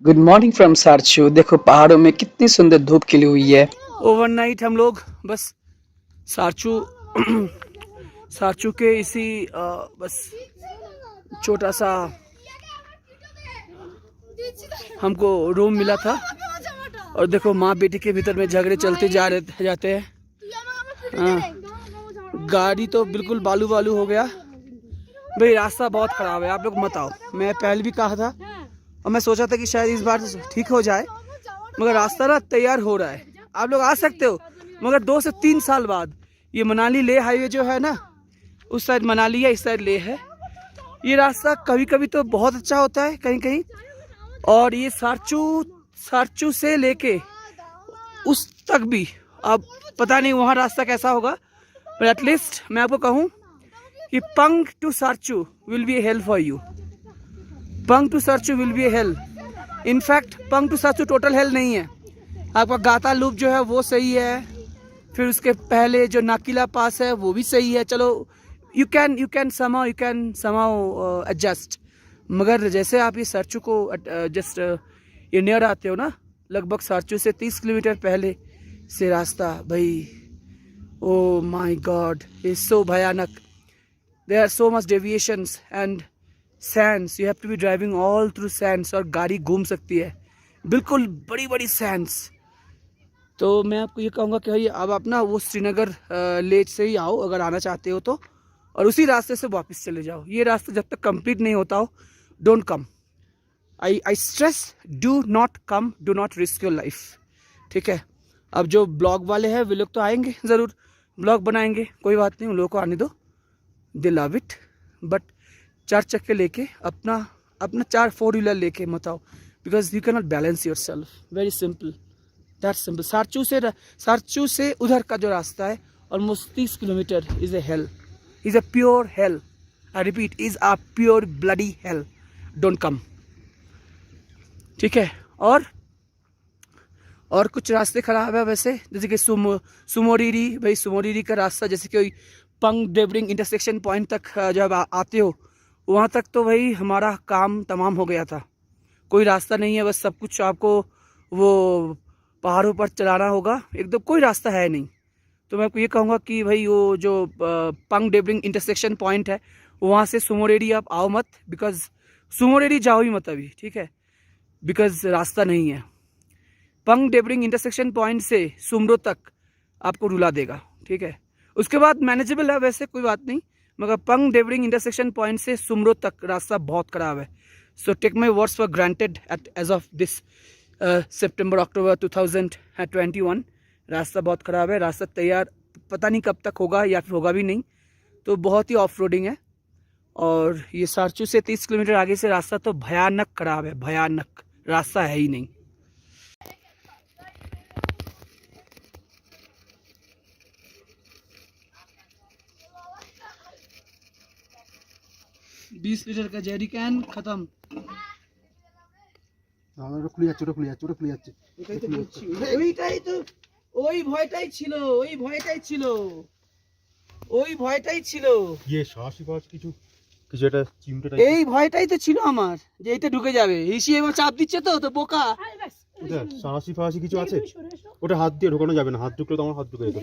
Good morning from Sarchu. देखो पहाड़ों में कितनी सुंदर धूप खिली हुई है। ओवरनाइट हम लोग बस सारचू सारचू के इसी बस छोटा सा हमको रूम मिला था। और देखो माँ बेटी के भीतर में झगड़े चलते जाते हैं। गाड़ी तो बिल्कुल बालू बालू हो गया भाई। रास्ता बहुत ख़राब है, आप लोग मत आओ। मैं पहले भी कहा था और मैं सोचा था कि शायद इस बार ठीक हो जाए, मगर रास्ता ना तैयार हो रहा है। आप लोग आ सकते हो, मगर 2 से 3 साल बाद। ये मनाली लेह हाईवे जो है ना, उस साइड मनाली है, इस साइड लेह है। ये रास्ता कभी कभी तो बहुत अच्छा होता है कहीं कहीं, और ये सारचू से लेके उस तक भी अब पता नहीं वहाँ रास्ता कैसा होगा। पर एटलीस्ट मैं आपको कहूँ कि Pang to Sarchu will be a help for you. Pang to Sarchu will be a help. In fact Pang to Sarchu total help नहीं है। आपका गाता लूप जो है वो सही है, फिर उसके पहले जो नाकिला पास है वो भी सही है। चलो यू कैन समाउ एडजस्ट। मगर जैसे आप ये सारचू को जस्ट ये नियर आते हो ना, लगभग सारचू से 30 किलोमीटर पहले से रास्ता भाई, oh my God, is so भयानक। There are so much deviations and sands. You have to be driving all through sands, और गाड़ी घूम सकती है बिल्कुल बड़ी बड़ी सैंड्स। तो मैं आपको ये कहूँगा कि भाई अब आप ना वो श्रीनगर लेक से ही आओ अगर आना चाहते हो तो, और उसी रास्ते से वापस चले जाओ। ये रास्ता जब तक कंप्लीट नहीं होता हो, don't come. I stress, do not come, do not risk your life. ठीक है। अब जो ब्लॉग वाले हैं वे लोग तो आएंगे, ज़रूर ब्लॉग बनाएंगे, कोई बात नहीं, उन लोगों को आने दो, दे लव इट। बट 4 चक्के लेके अपना 4 4 व्हीलर लेके मत आओ, because you can not balance your self. Very simple, that simple. Sarchu से उधर का जो रास्ता है almost 30 kilometre, is a hello, is a pure hello. I repeat, is a pure bloody hell. Don't come. ठीक है। और कुछ रास्ते ख़राब है वैसे, जैसे कि सुमोरीरी। भाई सुमोरीरी का रास्ता, जैसे कि पंग डेबरिंग इंटरसेक्शन पॉइंट तक जब आते हो, वहाँ तक तो भाई हमारा काम तमाम हो गया था। कोई रास्ता नहीं है, बस सब कुछ आपको वो पहाड़ों पर चलाना होगा, एकदम कोई रास्ता है नहीं। तो मैं आपको ये कहूँगा कि भाई वो जो पंग डेबरिंग इंटरसेक्शन पॉइंट है, वहाँ से सुमोरेडी आप आओ मत, बिकॉज सुमोरेडी जाओ ही मत अभी। ठीक है, बिकॉज रास्ता नहीं है। पंग डेबरिंग इंटरसेक्शन पॉइंट से सुमरो तक आपको रुला देगा। ठीक है, उसके बाद मैनेजेबल है वैसे, कोई बात नहीं, मगर पंग डेबरिंग इंटरसेक्शन पॉइंट से सुमरो तक रास्ता बहुत ख़राब है। So take my words for granted as of this September October 2021। रास्ता बहुत ख़राब है। रास्ता तैयार पता नहीं कब तक होगा, या फिर होगा भी नहीं। तो बहुत ही ऑफ रोडिंग है। और ये सारचू से 30 किलोमीटर आगे से रास्ता तो भयानक ख़राब है, भयानक रास्ता है ही नहीं। बीस लीटर का जेरी कैन खत्म। ওই ভয়টাই ছিল। ये সাহসী বাজ কিছু একটা চিমটে টাইপ। এই ভয়টাই তো ছিল আমার, যে এটা ঢুকে যাবে। হিসি এবার চাপ দিচ্ছে তো বোকা। ওটা সাহসী ফাহসী কিছু আছে? ওটা হাত দিয়ে ঢোকানো যাবে না, হাত ঢুকলে তো আমার হাত ঢুকে যেত।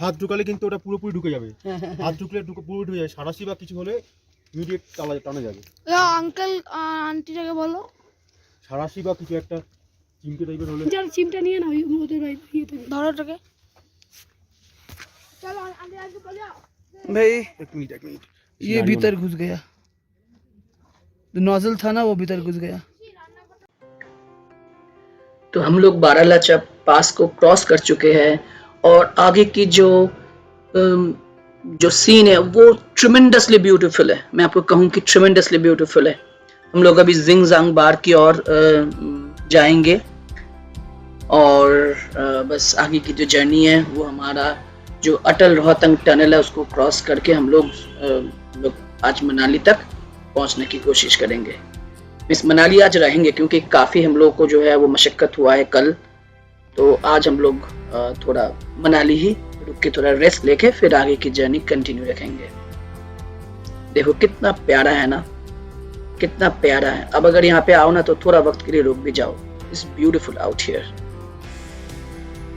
হাত ঢুকালে কিন্তু ওটা পুরোপুরি ঢুকে যাবে। হাত ঢুকলে পুরোপুরি ঢুকে যাবে। সাহসী বা কিছু হলে ইমিডিয়েট টানা যাবে। আঙ্কেল আন্টিটাকে বলো, সাহসী বা কিছু একটা চিমটে টাইপের হলে। যার চিমটা নিয়ে না, ওদের ধরো ওটাকে। চলো আন্টি আজকে বলো भाई एक मिनट ये भीतर घुस गया, जो नोजल था ना वो भीतर घुस गया। तो हम लोग बारालाचा पास को क्रॉस कर चुके हैं, और आगे की जो सीन है वो ट्रिमेंडसली ब्यूटीफुल है। मैं आपको कहूँ कि ट्रिमेंडसली ब्यूटीफुल है। हम लोग अभी जिंगजांग बार की ओर जाएंगे, और बस आगे की जो जर्नी है वो हमारा जो अटल रोहतंग टनल है उसको क्रॉस करके हम लोग आज मनाली तक पहुंचने की कोशिश करेंगे। इस मनाली आज रहेंगे क्योंकि काफ़ी हम लोग को जो है वो मशक्क़त हुआ है कल। तो आज हम लोग थोड़ा मनाली ही रुक के थोड़ा रेस्ट लेके फिर आगे की जर्नी कंटिन्यू रखेंगे। देखो कितना प्यारा है ना, कितना प्यारा है। अब अगर यहाँ पे आओ ना तो थोड़ा वक्त के लिए रुक भी जाओ। It's beautiful out here.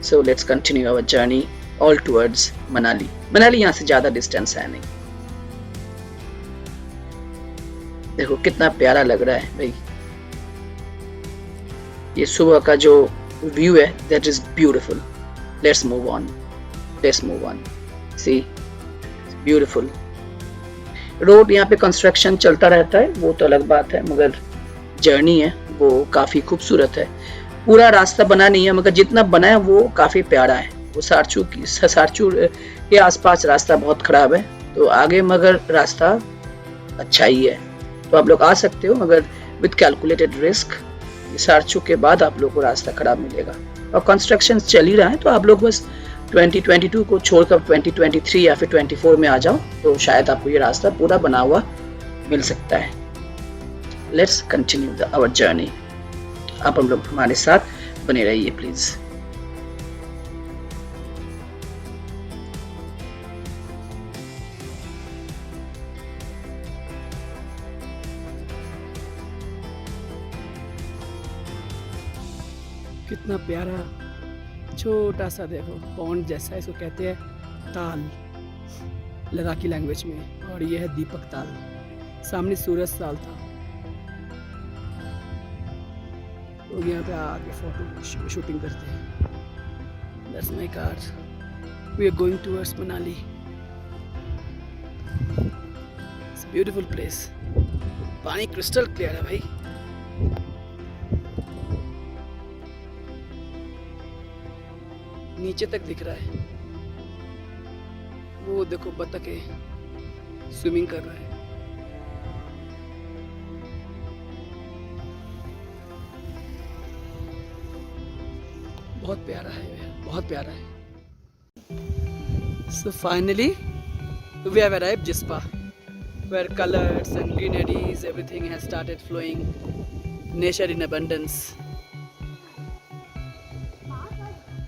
So let's continue our journey all towards Manali. Manali यहाँ से ज्यादा डिस्टेंस है नहीं। देखो कितना प्यारा लग रहा है भाई। ये सुबह का जो व्यू है that is beautiful. Let's move on, let's move on. See beautiful road. यहाँ पे कंस्ट्रक्शन चलता रहता है वो तो अलग बात है, मगर जर्नी है वो काफी खूबसूरत है। पूरा रास्ता बना नहीं है मगर जितना बना है वो काफी प्यारा है। वो सारचू के आसपास रास्ता बहुत खराब है, तो आगे मगर रास्ता अच्छा ही है, तो आप लोग आ सकते हो, मगर विद कैलकुलेटेड रिस्क। सारचू के बाद आप लोग को रास्ता खराब मिलेगा और कंस्ट्रक्शन चल ही रहा है, तो आप लोग बस 2022 को छोड़कर 2023 या फिर 24 में आ जाओ तो शायद आपको ये रास्ता पूरा बना हुआ मिल सकता है। Let's continue our journey. आप हम लोग हमारे साथ बने रहिए प्लीज। कितना प्यारा छोटा सा देखो पॉन्ड जैसा, इसको कहते हैं ताल लद्दाखी लैंग्वेज में, और ये है दीपक ताल। सामने सूरज ताल था। लोग यहाँ पे आके फोटो शूटिंग करते हैं। That's my car. We are going towards Manali. It's a beautiful place. पानी क्रिस्टल क्लियर है भाई। नीचे तक दिख रहा है। वो देखो बतखे स्विमिंग कर रहा है। बहुत प्यारा है यार, बहुत प्यारा है। So finally we have arrived Jispa, where colors and greeneries, everything has started flowing, nature in abundance.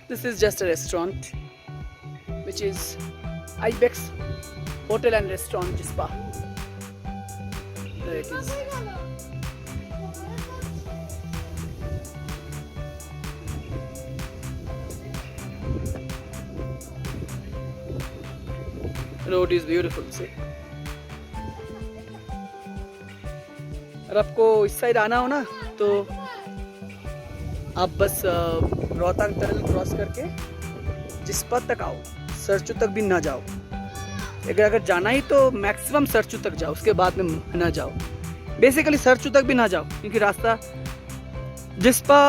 This is just a restaurant, which is Ibex Hotel and Restaurant Jispa. There it is. Road is beautiful. See. अगर आपको इस side आना हो ना तो आप बस Rohtang tunnel cross करके जिस्पा तक आओ, सरचू तक भी ना जाओ। अगर जाना ही तो मैक्सिमम सरचू तक जाओ, उसके बाद में ना जाओ। बेसिकली सरचू तक भी ना जाओ क्योंकि रास्ता जिस्पा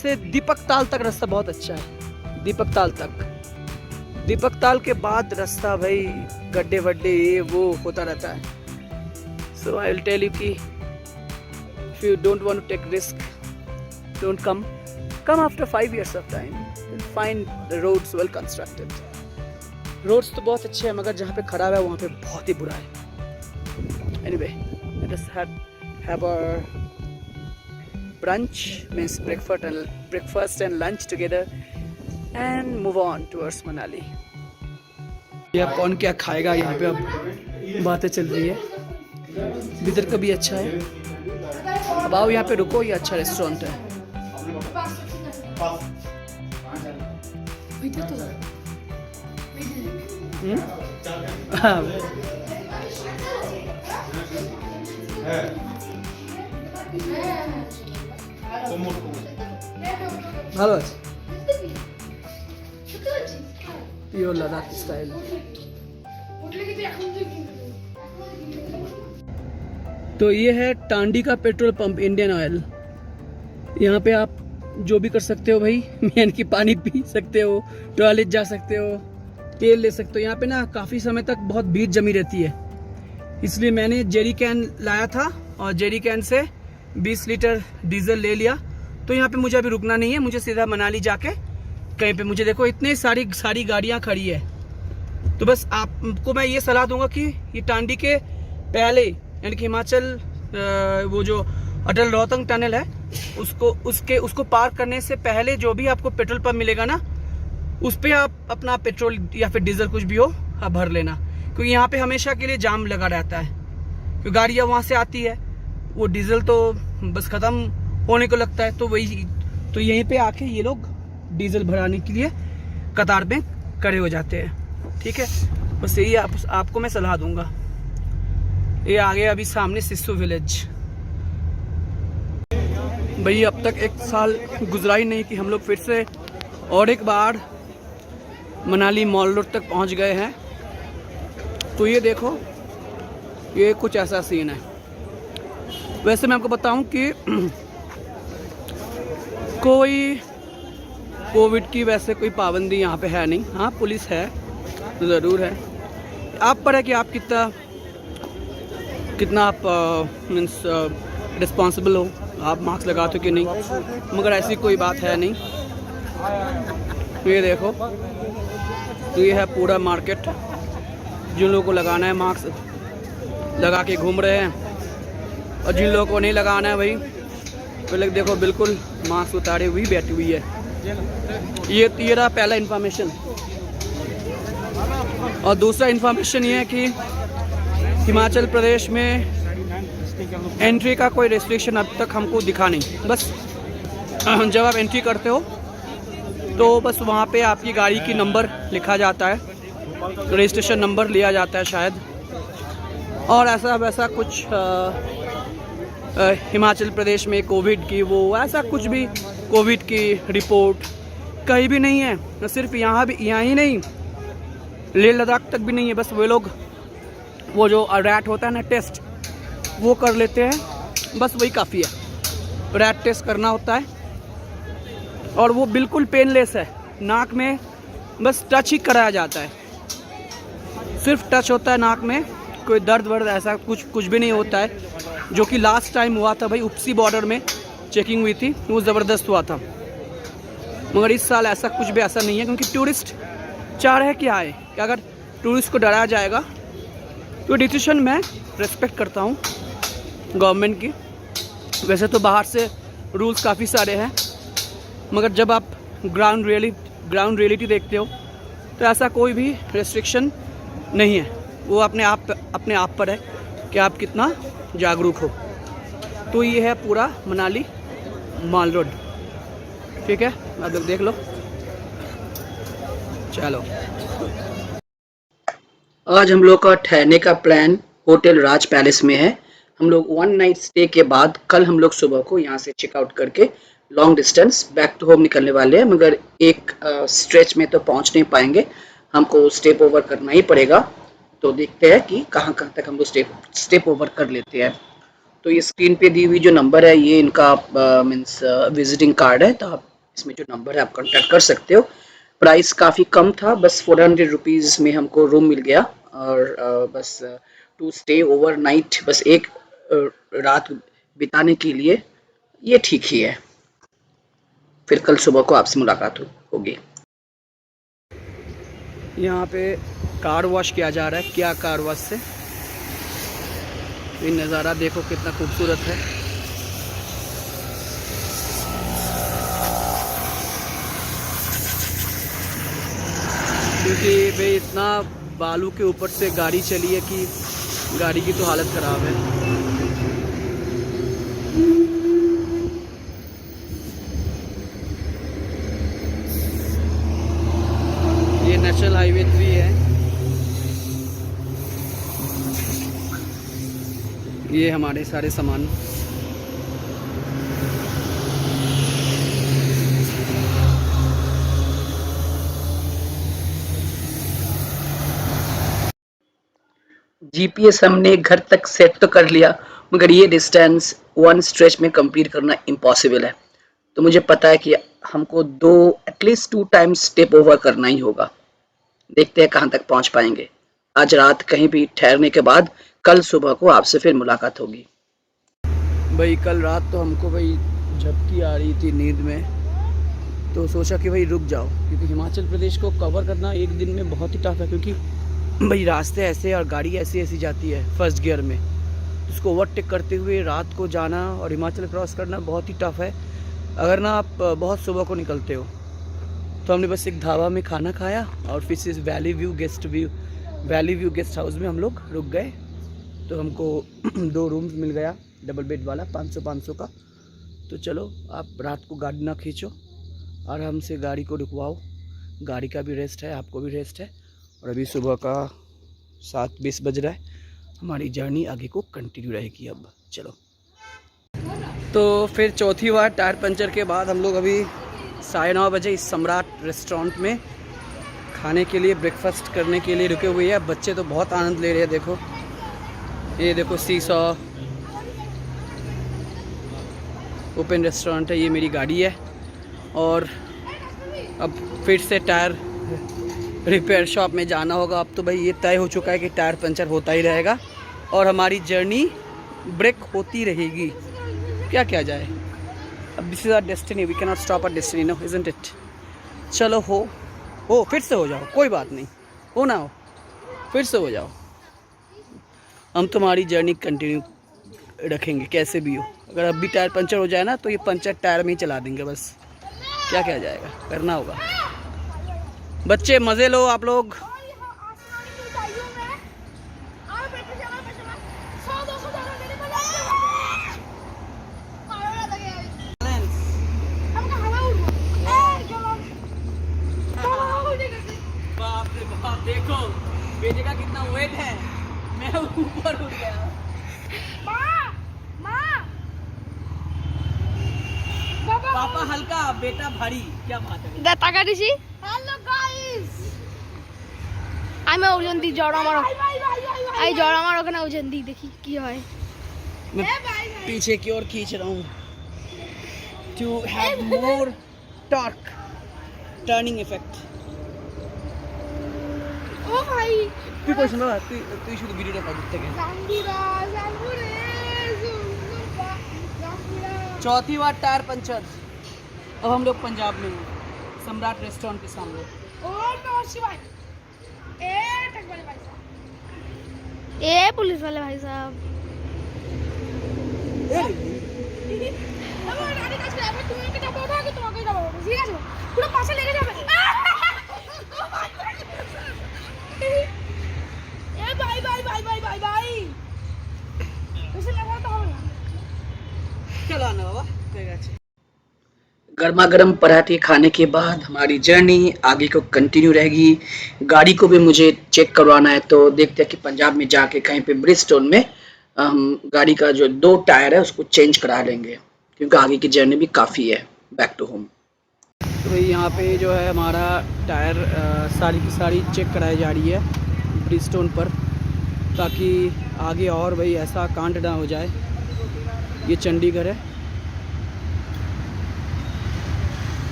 से दीपक ताल तक रास्ता बहुत अच्छा है। दीपक ताल तक, दीपक ताल के बाद रास्ता भाई गड्ढे वड्ढे ये वो होता रहता है। So I will tell you कि if you don't want to take risk, don't come after 5 years of time. You'll find the roads well constructed. Roads तो बहुत अच्छे हैं मगर जहाँ पे खराब है वहाँ पे बहुत ही बुरा है। Anyway, let us have our brunch, means breakfast and lunch together, and move on towards Manali. यह कौन क्या खाएगा यहाँ पे अब बातें चल रही है। इधर का भी अच्छा है। अब आओ यहाँ पे रुको, ये अच्छा रेस्टोरेंट है। ভালো আছে, পিওর লাদাখ স্টাইল। तो ये है टांडी का पेट्रोल पंप, इंडियन ऑयल। यहाँ पे आप जो भी कर सकते हो भाई, यानी कि पानी पी सकते हो, टॉयलेट जा सकते हो, तेल ले सकते हो। यहाँ पे ना काफ़ी समय तक बहुत भीड़ जमी रहती है, इसलिए मैंने जेरी कैन लाया था और Jerry can say 20 litre diesel ले लिया। तो यहाँ पे मुझे अभी रुकना नहीं है, मुझे सीधा मनाली जाके कहीं पे, मुझे देखो इतनी सारी गाड़ियाँ खड़ी है। तो बस आपको मैं ये सलाह दूंगा कि ये टांडी के पहले, यानी कि हिमाचल वो जो अटल रोहतंग टनल है उसको पार करने से पहले जो भी आपको पेट्रोल पंप मिलेगा ना, उस पे आप अपना पेट्रोल या फिर डीजल कुछ भी हो आप भर लेना, क्योंकि यहाँ पे हमेशा के लिए जाम लगा रहता है। क्योंकि गाड़ियाँ वहाँ से आती है वो डीजल तो बस ख़त्म होने को लगता है, तो वही तो यहीं पे आके ये लोग डीजल भराने के लिए कतार में खड़े हो जाते हैं। ठीक है, बस यही आपको मैं सलाह दूंगा। ये आ गया अभी सामने सिस्सू विलेज। भाई अब तक 1 साल गुजरा ही नहीं कि हम लोग फिर से और एक बार मनाली मॉल रोड तक पहुंच गए हैं। तो ये देखो, ये कुछ ऐसा सीन है। वैसे मैं आपको बताऊं कि कोई कोविड की वैसे कोई पाबंदी यहाँ पे है नहीं। हाँ, पुलिस है ज़रूर है, आप पर है कि आप कितना आप मीन्स रिस्पॉन्सिबल हो, आप मास्क लगाते हो कि नहीं, मगर ऐसी कोई बात है नहीं। ये देखो, तो ये है पूरा मार्केट। जिन लोगों को लगाना है मास्क लगा के घूम रहे हैं, और जिन लोगों को नहीं लगाना है भाई तो लोग देखो बिल्कुल मास्क उतारे हुई बैठी हुई है। ये रहा पहला इन्फॉर्मेशन। और दूसरा इन्फॉर्मेशन ये है कि हिमाचल प्रदेश में एंट्री का कोई रेस्ट्रिक्शन अब तक हमको दिखा नहीं। बस जब आप एंट्री करते हो तो बस वहाँ पे आपकी गाड़ी की नंबर लिखा जाता है, रजिस्ट्रेशन नंबर लिया जाता है शायद, और ऐसा वैसा कुछ हिमाचल प्रदेश में कोविड की वो ऐसा कुछ भी कोविड की रिपोर्ट कहीं भी नहीं है। सिर्फ यहाँ ही नहीं, लेह लद्दाख तक भी नहीं है। बस वे लोग वो जो रैट होता है ना टेस्ट, वो कर लेते हैं, बस वही काफ़ी है। रैट टेस्ट करना होता है और वो बिल्कुल पेनलेस है, नाक में बस टच ही कराया जाता है, सिर्फ टच होता है नाक में, कोई दर्द वर्द ऐसा कुछ भी नहीं होता है। जो कि लास्ट टाइम हुआ था भाई, उपसी बॉर्डर में चेकिंग हुई थी, वो ज़बरदस्त हुआ था। मगर इस साल ऐसा कुछ भी ऐसा नहीं है, क्योंकि टूरिस्ट चाह रहे क्या है कि अगर टूरिस्ट को डराया जाएगा तो डिसीजन मैं रेस्पेक्ट करता हूँ गवर्नमेंट की। वैसे तो बाहर से रूल्स काफ़ी सारे हैं, मगर जब आप ग्राउंड रियलिटी देखते हो तो ऐसा कोई भी रेस्ट्रिक्शन नहीं है। वो अपने आप पर है कि आप कितना जागरूक हो। तो ये है पूरा मनाली मॉल रोड। ठीक है, आप लोग देख लो। चलो, आज हम लोग का ठहरने का प्लान होटल राज पैलेस में है। हम लोग 1 नाइट स्टे के बाद कल हम लोग सुबह को यहाँ से चेकआउट करके long distance back to home निकलने वाले हैं, मगर एक स्ट्रेच में तो पहुँच नहीं पाएंगे, हमको स्टेप ओवर करना ही पड़ेगा। तो देखते हैं कि कहाँ तक हम लोग स्टेप ओवर कर लेते हैं। तो ये स्क्रीन पे दी हुई जो नंबर है, ये इनका मीन्स विजिटिंग कार्ड है, तो आप इसमें जो नंबर है आप कांटेक्ट कर सकते हो। प्राइस काफ़ी कम था, बस 400 रुपीज़ में हमको रूम मिल गया, और बस टू स्टे ओवर नाइट, बस एक रात बिताने के लिए ये ठीक ही है। फिर कल सुबह को आपसे मुलाकात होगी। यहाँ पे कार वॉश किया जा रहा है। क्या कार वॉश से? ये नज़ारा देखो कितना खूबसूरत है। क्योंकि भाई इतना बालू के ऊपर से गाड़ी चली है कि गाड़ी की तो हालत ख़राब है। ये नेशनल हाईवे 3 है। ये हमारे सारे सामान। जीपीएस हमने घर तक सेट तो कर लिया, मगर ये डिस्टेंस 1 स्ट्रेच में कंप्लीट करना इम्पॉसिबल है। तो मुझे पता है कि हमको एटलीस्ट 2 टाइम्स स्टेप ओवर करना ही होगा। देखते हैं कहाँ तक पहुँच पाएंगे। आज रात कहीं भी ठहरने के बाद कल सुबह को आपसे फिर मुलाकात होगी। भाई कल रात तो हमको भाई झपकी आ रही थी नींद में, तो सोचा कि भाई रुक जाओ, क्योंकि हिमाचल प्रदेश को कवर करना एक दिन में बहुत ही टफ है। क्योंकि भाई रास्ते ऐसे और गाड़ी ऐसी जाती है फर्स्ट गियर में, उसको ओवरटेक करते हुए रात को जाना और हिमाचल क्रॉस करना बहुत ही टफ है अगर ना आप बहुत सुबह को निकलते हो। तो हमने बस एक ढाबा में खाना खाया और फिर से वैली व्यू गेस्ट हाउस में हम लोग रुक गए। तो हमको 2 रूम्स मिल गया। डबल बेड वाला 500 का। तो चलो आप रात को गाड़ी ना खींचो, आराम से गाड़ी को रुकवाओ, गाड़ी का भी रेस्ट है, आपको भी रेस्ट है। और अभी सुबह का 7:20 बज रहा है, हमारी जर्नी आगे को कंटिन्यू रहेगी। अब चलो, तो फिर चौथी बार टायर पंचर के बाद हम लोग अभी 9:30 बजे इस सम्राट रेस्टोरेंट में खाने के लिए, ब्रेकफास्ट करने के लिए रुके हुए हैं। बच्चे तो बहुत आनंद ले रहे हैं, देखो ये देखो सीसॉ ओपन रेस्टोरेंट है, ये मेरी गाड़ी है। और अब फिर से टायर रिपेयर शॉप में जाना होगा। अब तो भाई ये तय हो चुका है कि टायर पंचर होता ही रहेगा और हमारी जर्नी ब्रेक होती रहेगी। क्या किया जाए, अब this is our destiny, we can not stop our destiny, no isn't it. चलो हो फिर से हो जाओ, कोई बात नहीं, हो ना हो फिर से हो जाओ। हम तुम्हारी जर्नी कंटिन्यू रखेंगे कैसे भी हो। अगर अब भी टायर पंचर हो जाए ना तो ये पंचर टायर में ही चला देंगे बस, क्या किया जाएगा, करना होगा। बच्चे मज़े लो आप लोग। बाप रे बाप, देखो बेटे का कितना वेट है, मैं ऊपर उठ गया। पापा हल्का, बेटा भारी, क्या बात है। দেখা দিছি হ্যালো গাইস, আমি ওজন দি জ্বর আমার, এই জ্বর আমার ওখানে ওজন দি, দেখি কি হয়। मैं पीछे की ओर खींच रहा हूँ to have more torque, turning effect. ও ভাই তুই কইছ না, তুই শুধু ভিডিওটা কর থেকে। জাম্বুরা জাম্বুরে चौथी बार टायर पंचर। अब हम लोग पंजाब में हैं, सम्राट रेस्टोरेंट के सामने। ও নমঃ শিবায়, এ টক वाले भाई साहब, ए पुलिस वाले भाई साहब, আমার গাড়ি কাজ করে, আমি তুমি কি যাবো না, কি তোমাকে যাবো, ঠিক আছে পুরো পাশে লেগে যাবে। এ ভাই ভাই ভাই ভাই ভাই ভাই, এসে লাগা তো হবে না। चलो आना बाबा, ठीक है। गर्मा गर्म पराठे खाने के बाद हमारी जर्नी आगे को कंटिन्यू रहेगी। गाड़ी को भी मुझे चेक करवाना है, तो देखते हैं कि पंजाब में जाके कहीं पे ब्रिजस्टोन में हम गाड़ी का जो 2 टायर है उसको चेंज करा लेंगे, क्योंकि आगे की जर्नी भी काफ़ी है बैक टू होम। तो भाई यहाँ पे जो है हमारा टायर सारी की सारी चेक कराई जा रही है ब्रिजस्टोन पर, ताकि आगे और भाई ऐसा कांड ना हो जाए। ये चंडीगढ़ है,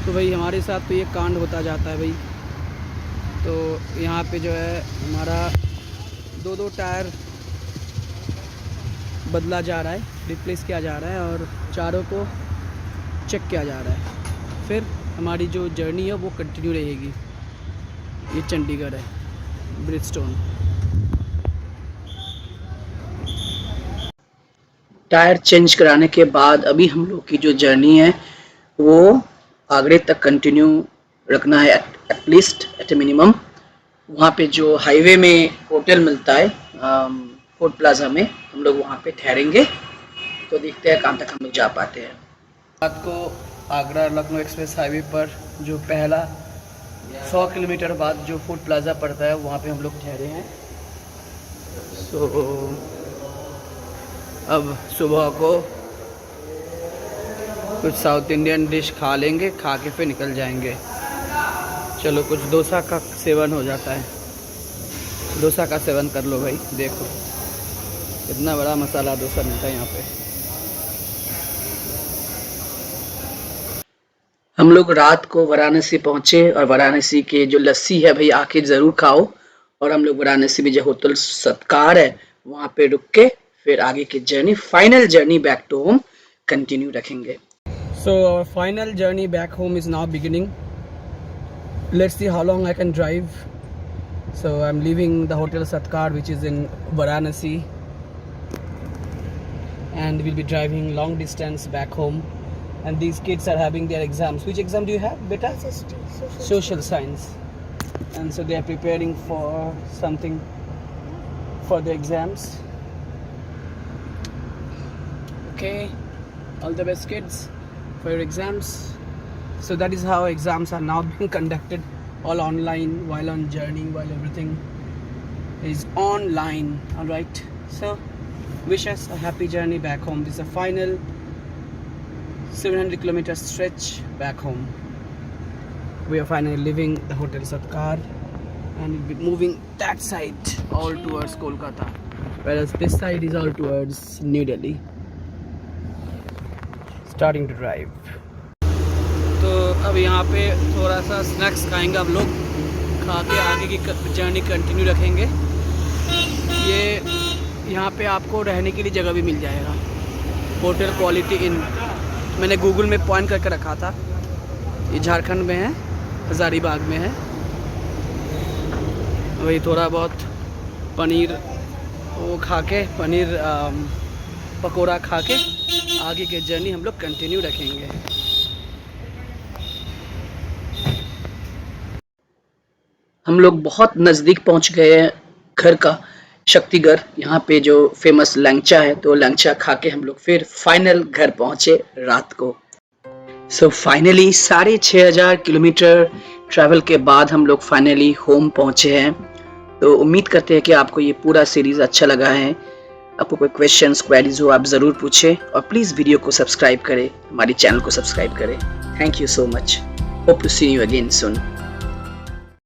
तो भाई हमारे साथ तो ये कांड होता जाता है भाई। तो यहाँ पे जो है हमारा 2 टायर बदला जा रहा है, रिप्लेस किया जा रहा है और चारों को चेक किया जा रहा है। फिर हमारी जो जर्नी है वो कंटिन्यू रहेगी। ये चंडीगढ़ है, ब्रिजस्टोन। टायर चेंज कराने के बाद अभी हम लोग की जो जर्नी है वो आगरे तक कंटिन्यू रखना है, एटलीस्ट एट मिनिमम। वहाँ पे जो हाईवे में होटल मिलता है फोर्ट प्लाजा में, हम लोग वहाँ पे ठहरेंगे। तो देखते हैं कहाँ तक हम लोग जा पाते हैं। रात को आगरा लखनऊ एक्सप्रेस हाईवे पर जो पहला 100 किलोमीटर बाद जो फूड प्लाज़ा पड़ता है वहाँ पे हम लोग ठहरे हैं। सो अब सुबह को कुछ साउथ इंडियन डिश खा लेंगे, खा के फिर निकल जाएंगे। चलो कुछ डोसा का सेवन हो जाता है, डोसा का सेवन कर लो भाई। देखो इतना बड़ा मसाला डोसा मिलता है यहाँ पे। हम लोग रात को वाराणसी पहुँचे और वाराणसी के जो लस्सी है भाई आके ज़रूर खाओ। और हम लोग वाराणसी में जो होटल सत्कार है वहाँ पे रुक के फिर आगे की journey, final journey back to home continue रखेंगे। So our final journey back home is now beginning. Let's see how long I can drive. So I'm leaving the Hotel Satkar, which is in Varanasi, and we'll be driving long distance back home. And these kids are having their exams. Which exam do you have, beta? Social science. And so they are preparing for something for the exams. Okay, all the best kids for your exams. So that is how exams are now being conducted, all online, while on journey, while everything is online. All right, so wish us a happy journey back home. This is a final 700-kilometer stretch back home. We are finally leaving the Hotel Satkar and we'll be moving that side all towards Kolkata, whereas this side is all towards New Delhi. Starting to drive. तो अब यहाँ पे थोड़ा सा snacks खाएंगे हम लोग, खा के आगे की जर्नी कंटिन्यू रखेंगे। ये यहाँ पे आपको रहने के लिए जगह भी मिल जाएगा, होटल क्वालिटी इन, मैंने गूगल में पॉइंट करके रखा था। ये झारखंड में है, हज़ारीबाग में है। वही थोड़ा बहुत पनीर वो खा के, पनीर पकोड़ा खा के आगे की जर्नी हम लोग कंटिन्यू रखेंगे। हम लोग बहुत नज़दीक पहुंच गए हैं घर का, शक्तिगढ़। यहाँ पे जो फेमस लैंगचा है, तो लैंगचा खा के हम लोग फिर फाइनल घर पहुंचे रात को। सो फाइनली 6500 किलोमीटर ट्रैवल के बाद हम लोग फाइनली होम पहुंचे हैं। तो उम्मीद करते हैं कि आपको ये पूरा सीरीज़ अच्छा लगा है। आपको कोई क्वेश्चंस, क्वेरीज हो, आप ज़रूर पूछें और प्लीज़ वीडियो को सब्सक्राइब करें, हमारे चैनल को सब्सक्राइब करें। Thank you so much. Hope to see you again soon.